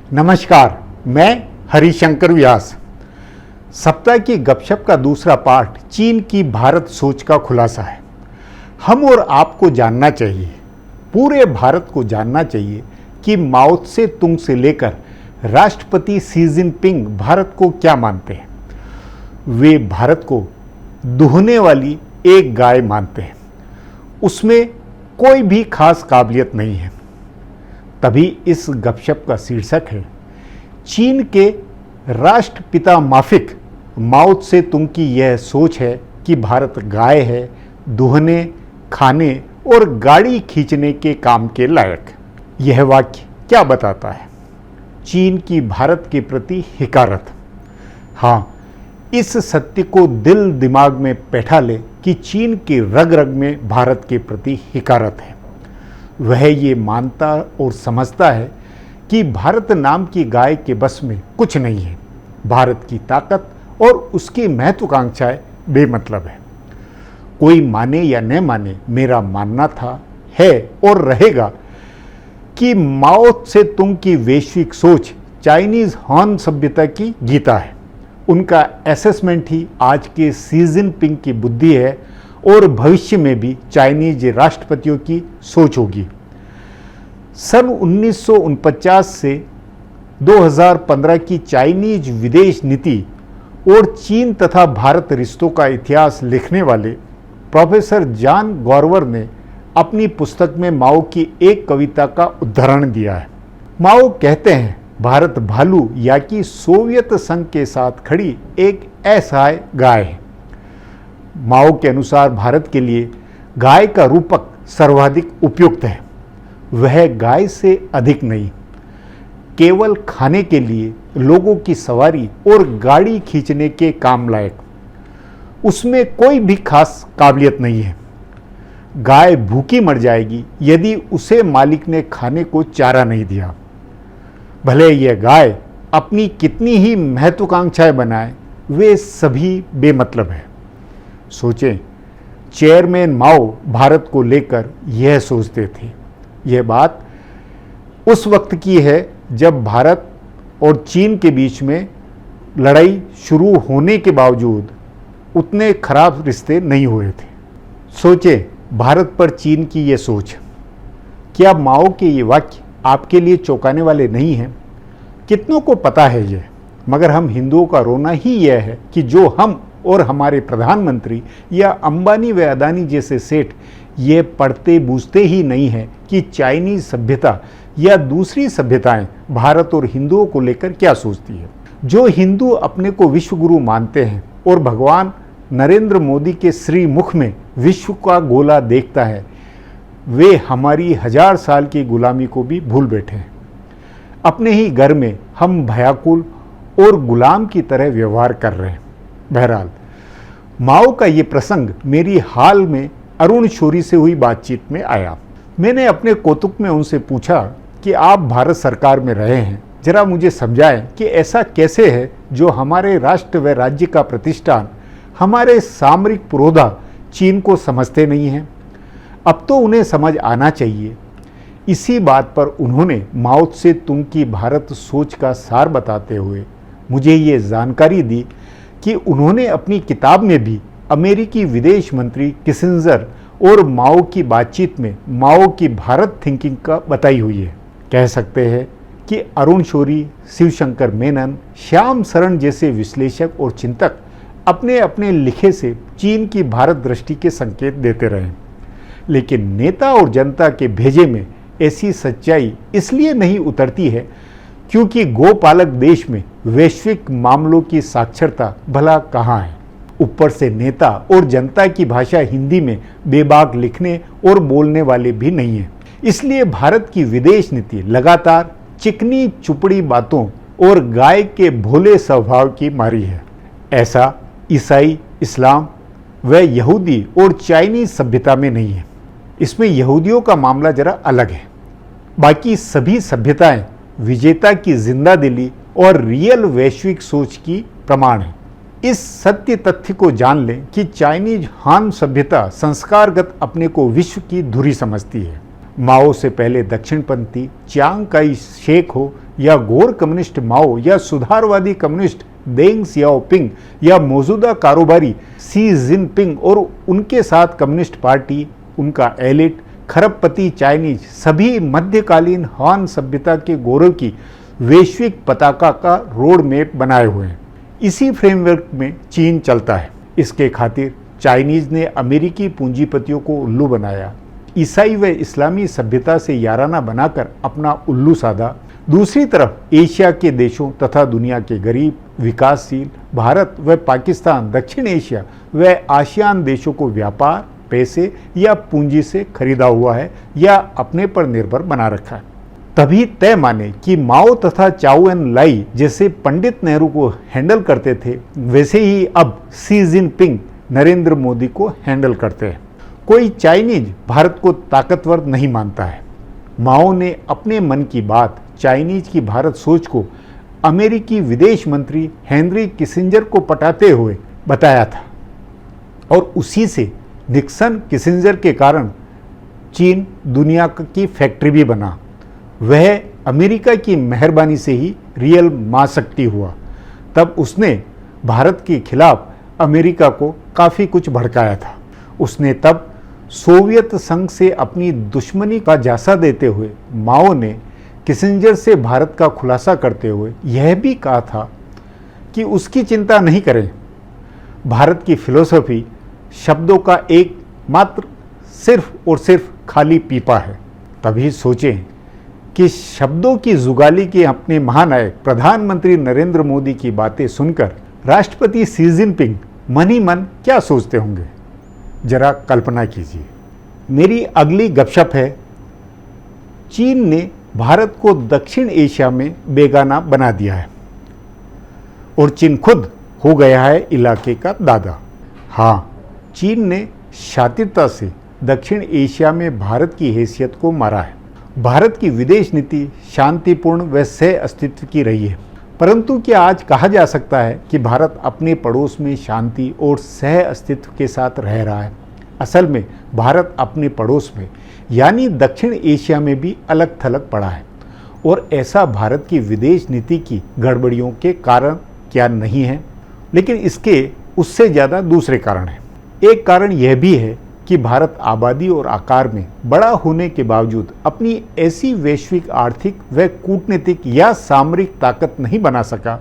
नमस्कार, मैं हरिशंकर व्यास। सप्ताह की गपशप का दूसरा पार्ट चीन की भारत सोच का खुलासा है। हम और आपको जानना चाहिए, पूरे भारत को जानना चाहिए कि माओ त्से तुंग से लेकर राष्ट्रपति शी जिनपिंग भारत को क्या मानते हैं। वे भारत को दुहने वाली एक गाय मानते हैं, उसमें कोई भी खास काबिलियत नहीं है। तभी इस गपशप का शीर्षक है, चीन के राष्ट्रपिता माफिक माओ त्से तुंग की यह सोच है कि भारत गाय है, दुहने, खाने और गाड़ी खींचने के काम के लायक। यह वाक्य क्या बताता है? चीन की भारत के प्रति हिकारत। हाँ, इस सत्य को दिल दिमाग में बैठा ले कि चीन की रग रग में भारत के प्रति हिकारत है। वह ये मानता और समझता है कि भारत नाम की गाय के बस में कुछ नहीं है। भारत की ताकत और उसकी महत्वाकांक्षाएं बेमतलब है। कोई माने या न माने, मेरा मानना था, है और रहेगा कि माओ त्से तुंग की वैश्विक सोच चाइनीज हान सभ्यता की गीता है। उनका असेसमेंट ही आज के शी जिनपिंग की बुद्धि है और भविष्य में भी चाइनीज राष्ट्रपतियों की सोच होगी। सन 1949 से 2015 की चाइनीज विदेश नीति और चीन तथा भारत रिश्तों का इतिहास लिखने वाले प्रोफेसर जॉन गॉर्वर ने अपनी पुस्तक में माओ की एक कविता का उदाहरण दिया है। माओ कहते हैं, भारत भालू या कि सोवियत संघ के साथ खड़ी एक असहाय गाय है। माओ के अनुसार भारत के लिए गाय का रूपक सर्वाधिक उपयुक्त है। वह गाय से अधिक नहीं, केवल खाने के लिए, लोगों की सवारी और गाड़ी खींचने के काम लायक। उसमें कोई भी खास काबिलियत नहीं है। गाय भूखी मर जाएगी यदि उसे मालिक ने खाने को चारा नहीं दिया। भले यह गाय अपनी कितनी ही महत्वाकांक्षाएं बनाए, वे सभी बेमतलब है। सोचें, चेयरमैन माओ भारत को लेकर यह सोचते थे। यह बात उस वक्त की है जब भारत और चीन के बीच में लड़ाई शुरू होने के बावजूद उतने खराब रिश्ते नहीं हुए थे। सोचें, भारत पर चीन की यह सोच। क्या माओ के ये वाक्य आपके लिए चौंकाने वाले नहीं हैं? कितनों को पता है ये, मगर हम हिंदुओं का रोना ही यह है कि जो हम और हमारे प्रधानमंत्री या अंबानी व अदानी जैसे सेठ ये पढ़ते बूझते ही नहीं है कि चाइनीज सभ्यता या दूसरी सभ्यताएं भारत और हिंदुओं को लेकर क्या सोचती है। जो हिंदू अपने को विश्व गुरु मानते हैं और भगवान नरेंद्र मोदी के श्रीमुख में विश्व का गोला देखता है, वे हमारी 1000 साल की गुलामी को भी भूल बैठे हैं। अपने ही घर में हम भयाकुल और गुलाम की तरह व्यवहार कर रहे हैं। बहरहाल, माओ का ये प्रसंग मेरी हाल में अरुण शौरी से हुई बातचीत में आया। मैंने अपने कौतुक में उनसे पूछा कि आप भारत सरकार में रहे हैं, जरा मुझे समझाएं कि ऐसा कैसे है जो हमारे राष्ट्र व राज्य का प्रतिष्ठान, हमारे सामरिक पुरोधा चीन को समझते नहीं हैं। अब तो उन्हें समझ आना चाहिए। इसी बात पर उन्होंने माओ त्से तुंग की भारत सोच का सार बताते हुए मुझे ये जानकारी दी कि उन्होंने अपनी किताब में भी अमेरिकी विदेश मंत्री किसिंजर और माओ की बातचीत में माओ की भारत थिंकिंग का बताई हुई है। कह सकते हैं कि अरुण शौरी, शिवशंकर मेनन, श्याम शरण जैसे विश्लेषक और चिंतक अपने अपने लिखे से चीन की भारत दृष्टि के संकेत देते रहे, लेकिन नेता और जनता के भेजे में ऐसी सच्चाई इसलिए नहीं उतरती है क्योंकि गोपालक देश में वैश्विक मामलों की साक्षरता भला कहाँ है। ऊपर से नेता और जनता की भाषा हिंदी में बेबाक लिखने और बोलने वाले भी नहीं है। इसलिए भारत की विदेश नीति लगातार चिकनी चुपड़ी बातों और गाय के भोले स्वभाव की मारी है। ऐसा ईसाई, इस्लाम व यहूदी और चाइनीज सभ्यता में नहीं है। इसमें यहूदियों का मामला जरा अलग है। बाकी सभी सभ्यताएं विजेता की जिंदा दिली और रियल वैश्विक सोच की प्रमाण है। इस सत्य तथ्य को जान लें कि चाइनीज हान सभ्यता संस्कारगत अपने को विश्व की धुरी समझती है। माओ से पहले दक्षिणपंथी चियांग काई शेक हो या घोर कम्युनिस्ट माओ या सुधारवादी कम्युनिस्ट देंग सियाओपिंग या मौजूदा कारोबारी सी जिनपिंग और उनके साथ कम्युनिस्ट पार्टी, उनका एलिट, खरबपति चाइनीज सभी मध्यकालीन हान सभ्यता के गौरव की वैश्विक पताका का रोड मैप बनाए हुए हैं। इसी फ्रेमवर्क में चीन चलता है। इसके खातिर चाइनीज ने अमेरिकी पूंजीपतियों को उल्लू बनाया, ईसाई व इस्लामी सभ्यता से याराना बनाकर अपना उल्लू साधा। दूसरी तरफ एशिया के देशों तथा दुनिया के गरीब, विकासशील भारत व पाकिस्तान, दक्षिण एशिया व आसियान देशों को व्यापार, पैसे या पूंजी से खरीदा हुआ है या अपने पर निर्भर बना रखा है। तभी तय माने कि माओ तथा चाउ एन लाई जैसे पंडित नेहरू को हैंडल करते थे, वैसे ही अब सी जिनपिंग नरेंद्र मोदी को हैंडल करते हैं। कोई चाइनीज भारत को ताकतवर नहीं मानता है। माओ ने अपने मन की बात चाइनीज की भारत सोच को अमेरिकी विदेश मंत्री हेनरी किसिंजर को पटाते हुए बताया था और उसी से निक्सन किसिंजर के कारण चीन दुनिया की फैक्ट्री भी बना। वह अमेरिका की मेहरबानी से ही रियल महाशक्ति हुआ। तब उसने भारत के खिलाफ अमेरिका को काफ़ी कुछ भड़काया था। उसने तब सोवियत संघ से अपनी दुश्मनी का जासा देते हुए माओ ने किसिंजर से भारत का खुलासा करते हुए यह भी कहा था कि उसकी चिंता नहीं करें, भारत की फिलॉसफी शब्दों का एक मात्र सिर्फ और सिर्फ खाली पीपा है। तभी सोचें कि शब्दों की जुगाली के अपने महानायक प्रधानमंत्री नरेंद्र मोदी की बातें सुनकर राष्ट्रपति शी जिनपिंग मन ही मन क्या सोचते होंगे, जरा कल्पना कीजिए। मेरी अगली गपशप है, चीन ने भारत को दक्षिण एशिया में बेगाना बना दिया है और चीन खुद हो गया है इलाके का दादा। हाँ, चीन ने शातिरता से दक्षिण एशिया में भारत की हैसियत को मारा है। भारत की विदेश नीति शांतिपूर्ण व सह अस्तित्व की रही है, परंतु क्या आज कहा जा सकता है कि भारत अपने पड़ोस में शांति और सह अस्तित्व के साथ रह रहा है? असल में भारत अपने पड़ोस में यानी दक्षिण एशिया में भी अलग थलग पड़ा है और ऐसा भारत की विदेश नीति की गड़बड़ियों के कारण क्या नहीं है? लेकिन इसके उससे ज़्यादा दूसरे कारण हैं। एक कारण यह भी है कि भारत आबादी और आकार में बड़ा होने के बावजूद अपनी ऐसी वैश्विक आर्थिक व कूटनीतिक या सामरिक ताकत नहीं बना सका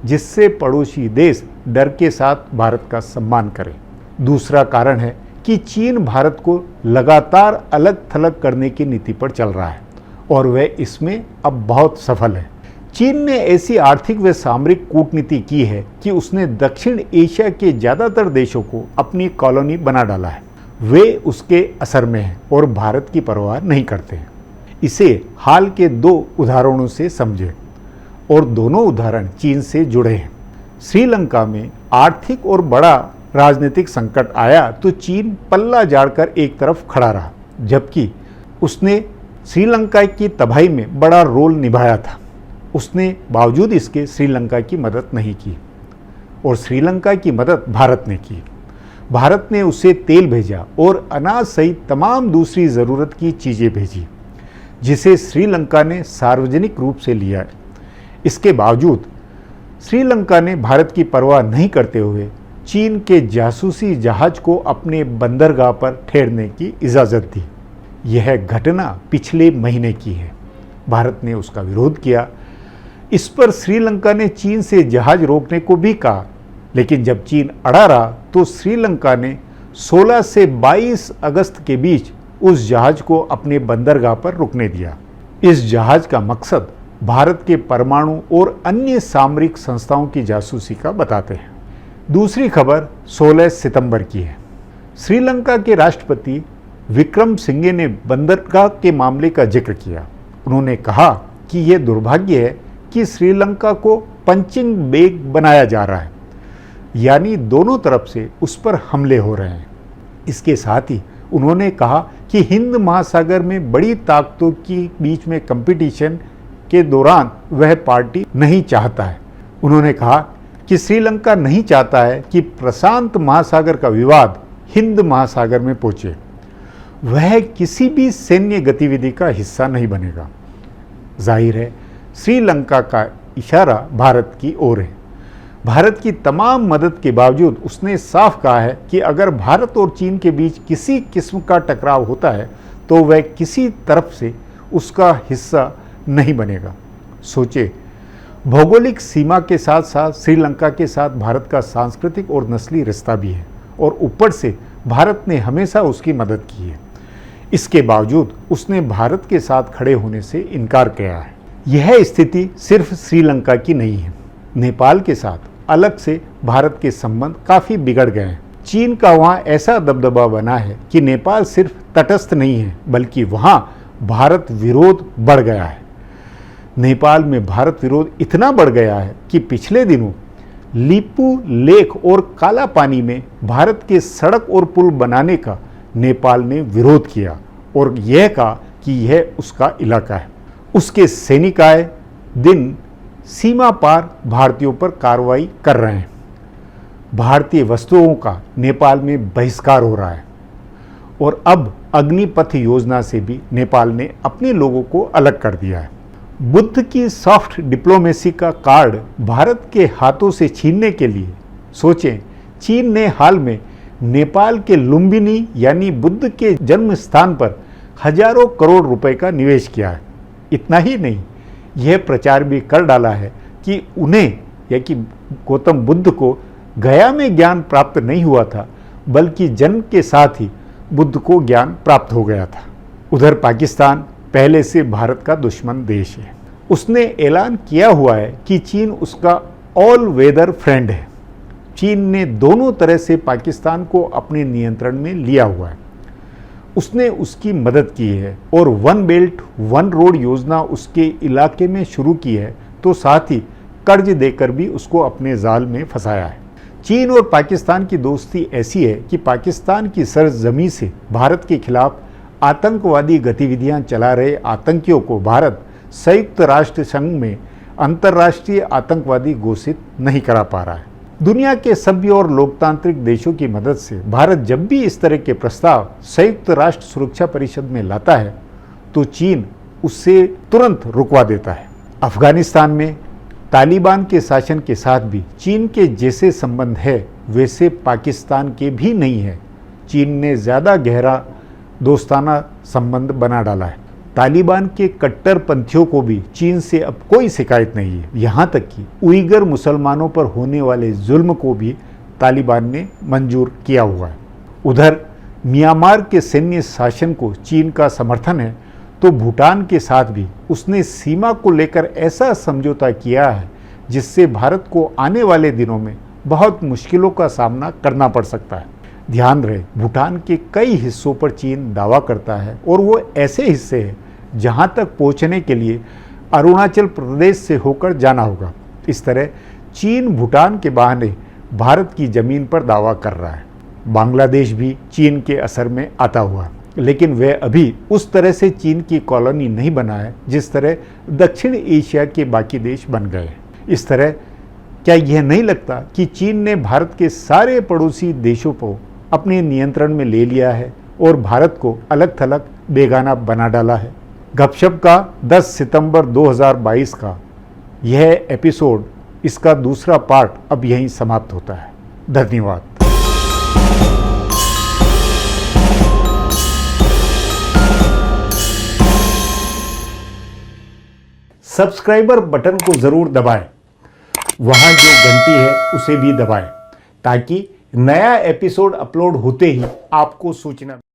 जिससे पड़ोसी देश डर के साथ भारत का सम्मान करें। दूसरा कारण है कि चीन भारत को लगातार अलग थलग करने की नीति पर चल रहा है और वह इसमें अब बहुत सफल है। चीन ने ऐसी आर्थिक व सामरिक कूटनीति की है कि उसने दक्षिण एशिया के ज़्यादातर देशों को अपनी कॉलोनी बना डाला है। वे उसके असर में हैं और भारत की परवाह नहीं करते हैं। इसे हाल के दो उदाहरणों से समझें और दोनों उदाहरण चीन से जुड़े हैं। श्रीलंका में आर्थिक और बड़ा राजनीतिक संकट आया तो चीन पल्ला झाड़कर एक तरफ खड़ा रहा, जबकि उसने श्रीलंका की तबाही में बड़ा रोल निभाया था। उसने बावजूद इसके श्रीलंका की मदद नहीं की और श्रीलंका की मदद भारत ने की। भारत ने उसे तेल भेजा और अनाज सहित तमाम दूसरी ज़रूरत की चीज़ें भेजी, जिसे श्रीलंका ने सार्वजनिक रूप से लिया। इसके बावजूद श्रीलंका ने भारत की परवाह नहीं करते हुए चीन के जासूसी जहाज को अपने बंदरगाह पर ठहरने की इजाज़त दी। यह घटना पिछले महीने की है। भारत ने उसका विरोध किया। इस पर श्रीलंका ने चीन से जहाज रोकने को भी कहा, लेकिन जब चीन अड़ा रहा तो श्रीलंका ने 16 से 22 अगस्त के बीच उस जहाज को अपने बंदरगाह पर रुकने दिया। इस जहाज का मकसद भारत के परमाणु और अन्य सामरिक संस्थाओं की जासूसी का बताते हैं। दूसरी खबर 16 सितंबर की है। श्रीलंका के राष्ट्रपति विक्रमसिंघे ने बंदरगाह के मामले का जिक्र किया। उन्होंने कहा कि यह दुर्भाग्य है कि श्रीलंका को पंचिंग बैग बनाया जा रहा है, यानी दोनों तरफ से उस पर हमले हो रहे हैं। इसके साथ ही उन्होंने कहा कि हिंद महासागर में बड़ी ताकतों के बीच में कंपटीशन के दौरान वह पार्टी नहीं चाहता है। उन्होंने कहा कि श्रीलंका नहीं चाहता है कि प्रशांत महासागर का विवाद हिंद महासागर में पहुंचे। वह किसी भी सैन्य गतिविधि का हिस्सा नहीं बनेगा। जाहिर है श्रीलंका का इशारा भारत की ओर है। भारत की तमाम मदद के बावजूद उसने साफ कहा है कि अगर भारत और चीन के बीच किसी किस्म का टकराव होता है तो वह किसी तरफ से उसका हिस्सा नहीं बनेगा। सोचे, भौगोलिक सीमा के साथ साथ श्रीलंका के साथ भारत का सांस्कृतिक और नस्ली रिश्ता भी है और ऊपर से भारत ने हमेशा उसकी मदद की है। इसके बावजूद उसने भारत के साथ खड़े होने से इनकार किया है। यह स्थिति सिर्फ श्रीलंका की नहीं है। नेपाल के साथ अलग से भारत के संबंध काफ़ी बिगड़ गए हैं। चीन का वहाँ ऐसा दबदबा बना है कि नेपाल सिर्फ तटस्थ नहीं है बल्कि वहाँ भारत विरोध बढ़ गया है। नेपाल में भारत विरोध इतना बढ़ गया है कि पिछले दिनों लीपू लेक और काला पानी में भारत के सड़क और पुल बनाने का नेपाल ने विरोध किया और यह कहा कि यह उसका इलाका है। उसके सैनिक आए दिन सीमा पार भारतीयों पर कार्रवाई कर रहे हैं। भारतीय वस्तुओं का नेपाल में बहिष्कार हो रहा है और अब अग्निपथ योजना से भी नेपाल ने अपने लोगों को अलग कर दिया है। बुद्ध की सॉफ्ट डिप्लोमेसी का कार्ड भारत के हाथों से छीनने के लिए सोचें, चीन ने हाल में नेपाल के लुम्बिनी यानी बुद्ध के जन्म स्थान पर हजारों करोड़ रुपए का निवेश किया है। इतना ही नहीं, यह प्रचार भी कर डाला है कि उन्हें या कि गौतम बुद्ध को गया में ज्ञान प्राप्त नहीं हुआ था बल्कि जन्म के साथ ही बुद्ध को ज्ञान प्राप्त हो गया था। उधर पाकिस्तान पहले से भारत का दुश्मन देश है। उसने ऐलान किया हुआ है कि चीन उसका ऑल वेदर फ्रेंड है। चीन ने दोनों तरह से पाकिस्तान को अपने नियंत्रण में लिया हुआ है। उसने उसकी मदद की है और वन बेल्ट वन रोड योजना उसके इलाके में शुरू की है, तो साथ ही कर्ज देकर भी उसको अपने जाल में फंसाया है। चीन और पाकिस्तान की दोस्ती ऐसी है कि पाकिस्तान की सरजमी से भारत के खिलाफ आतंकवादी गतिविधियां चला रहे आतंकियों को भारत संयुक्त राष्ट्र संघ में अंतर्राष्ट्रीय आतंकवादी घोषित नहीं करा पा रहा है। दुनिया के सभ्य और लोकतांत्रिक देशों की मदद से भारत जब भी इस तरह के प्रस्ताव संयुक्त राष्ट्र सुरक्षा परिषद में लाता है तो चीन उससे तुरंत रुकवा देता है। अफगानिस्तान में तालिबान के शासन के साथ भी चीन के जैसे संबंध है वैसे पाकिस्तान के भी नहीं है। चीन ने ज़्यादा गहरा दोस्ताना संबंध बना डाला है। तालिबान के कट्टरपंथियों को भी चीन से अब कोई शिकायत नहीं है। यहाँ तक कि उइगर मुसलमानों पर होने वाले जुल्म को भी तालिबान ने मंजूर किया हुआ है। उधर म्यांमार के सैन्य शासन को चीन का समर्थन है तो भूटान के साथ भी उसने सीमा को लेकर ऐसा समझौता किया है जिससे भारत को आने वाले दिनों में बहुत मुश्किलों का सामना करना पड़ सकता है। ध्यान रहे, भूटान के कई हिस्सों पर चीन दावा करता है और वो ऐसे हिस्से हैं जहां तक पहुंचने के लिए अरुणाचल प्रदेश से होकर जाना होगा। इस तरह चीन भूटान के बहाने भारत की ज़मीन पर दावा कर रहा है। बांग्लादेश भी चीन के असर में आता हुआ, लेकिन वह अभी उस तरह से चीन की कॉलोनी नहीं बना है जिस तरह दक्षिण एशिया के बाकी देश बन गए। इस तरह क्या यह नहीं लगता कि चीन ने भारत के सारे पड़ोसी देशों को अपने नियंत्रण में ले लिया है और भारत को अलग थलग बेगाना बना डाला है। गपशप का 10 सितंबर 2022 का यह एपिसोड, इसका दूसरा पार्ट अब यहीं समाप्त होता है। धन्यवाद। सब्सक्राइबर बटन को ज़रूर दबाएं, वहाँ जो घंटी है उसे भी दबाएं ताकि नया एपिसोड अपलोड होते ही आपको सूचना